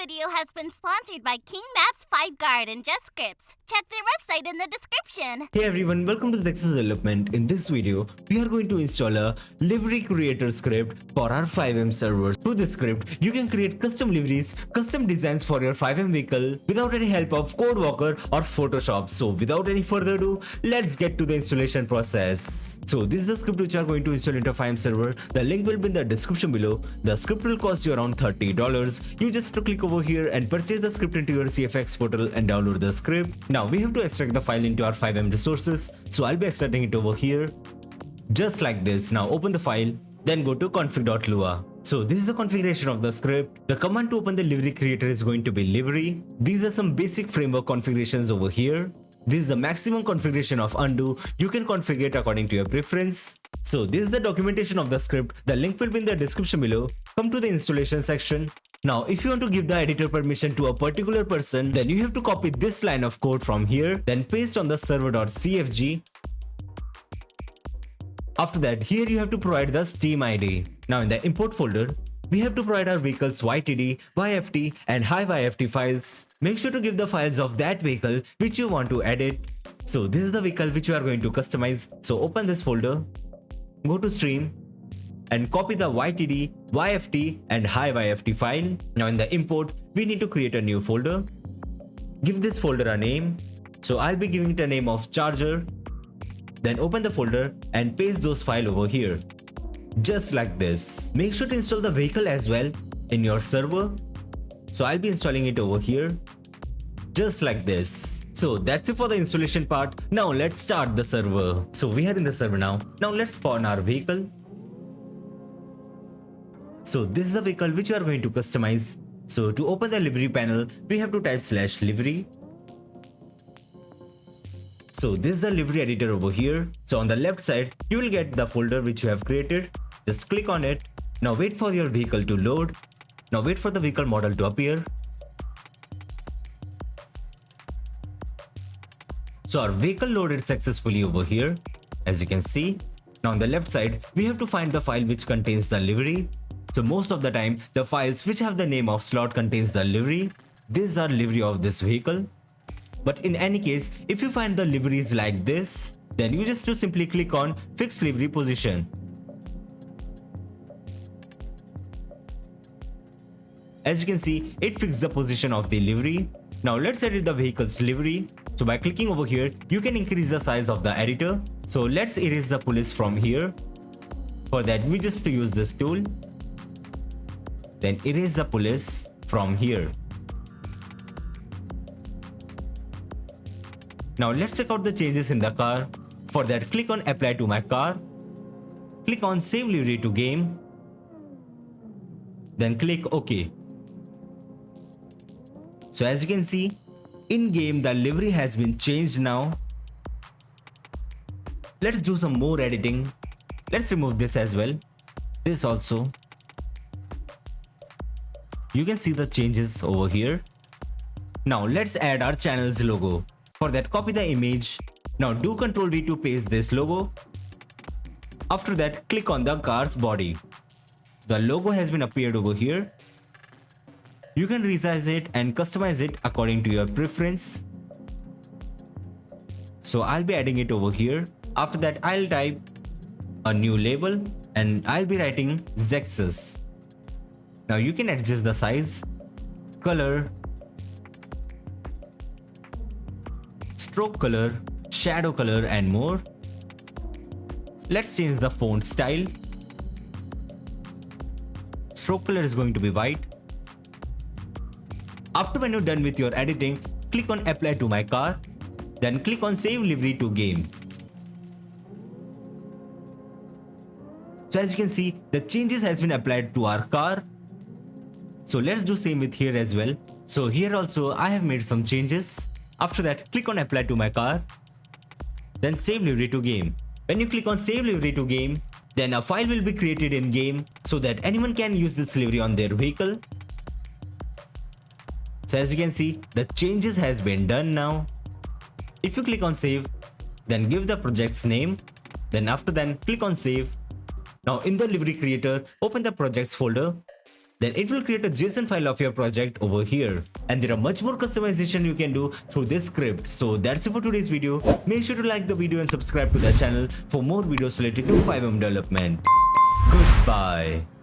video has been sponsored by King Maps, 5Guard, and Just Scripts. Check their website in the description. Hey everyone, welcome to Zexus development. In this video, we are going to install a livery creator script for our FiveM server. Through this script, you can create custom liveries, custom designs for your FiveM vehicle without any help of CodeWalker or Photoshop. So without any further ado, let's get to the installation process. So this is the script which you are going to install into FiveM server. The link will be in the description below. The script will cost you around $30. You just have to click over here and purchase the script into your CFX portal and download the script. Now we have to extract the file into our FiveM resources. So I'll be extracting it over here. Just like this. Now open the file. Then go to config.lua. So this is the configuration of the script. The command to open the livery creator is going to be livery. These are some basic framework configurations over here. This is the maximum configuration of undo. You can configure it according to your preference. So this is the documentation of the script. The link will be in the description below. Come to the installation section. Now if you want to give the editor permission to a particular person, then you have to copy this line of code from here, then paste on the server.cfg. After that, here you have to provide the Steam ID. Now in the import folder, we have to provide our vehicle's YTD, YFT and HiveYFT files. Make sure to give the files of that vehicle which you want to edit. So this is the vehicle which you are going to customize. So open this folder, go to stream and copy the YTD, YFT and HiveYFT file. Now in the import, we need to create a new folder. Give this folder a name. So I'll be giving it a name of charger. Then open the folder and paste those files over here. Just like this. Make sure to install the vehicle as well in your server. So I'll be installing it over here. Just like this. So that's it for the installation part. Now let's start the server. So we are in the server now. Now let's spawn our vehicle. So this is the vehicle which you are going to customize. So to open the livery panel, we have to type /livery. So this is the livery editor over here. So on the left side, you will get the folder which you have created. Just click on it. Now wait for your vehicle to load. Now wait for the vehicle model to appear. So our vehicle loaded successfully over here, as you can see. Now on the left side, we have to find the file which contains the livery. So most of the time, the files which have the name of slot contains the livery. This is our livery of this vehicle. But in any case, if you find the liveries like this, then you just have to simply click on fix livery position. As you can see, it fixed the position of the livery. Now let's edit the vehicle's livery. So by clicking over here, you can increase the size of the editor. So let's erase the police from here. For that, we just have to use this tool. Then erase the police from here. Now let's check out the changes in the car. For that, click on apply to my car. Click on save livery to game. Then click OK. So as you can see, in game the livery has been changed now. Let's do some more editing. Let's remove this as well. This also. You can see the changes over here. Now let's add our channel's logo. For that, copy the image. Now do Ctrl V to paste this logo. After that, click on the car's body. The logo has been appeared over here. You can resize it and customize it according to your preference. So I'll be adding it over here. After that, I'll type a new label and I'll be writing Zexus. Now you can adjust the size, color, stroke color, shadow color and more. Let's change the font style. Stroke color is going to be white. After when you're done with your editing, click on apply to my car. Then click on save livery to game. So as you can see, the changes has been applied to our car. So let's do same with here as well. So here also I have made some changes. After that, click on apply to my car. Then save livery to game. When you click on save livery to game, then a file will be created in game so that anyone can use this livery on their vehicle. So as you can see, the changes has been done now. If you click on save, then give the project's name. Then after that, click on save. Now in the livery creator, open the projects folder. then it will create a JSON file of your project over here. And there are much more customization you can do through this script. So that's it for today's video. Make sure to like the video and subscribe to the channel for more videos related to FiveM development. Goodbye.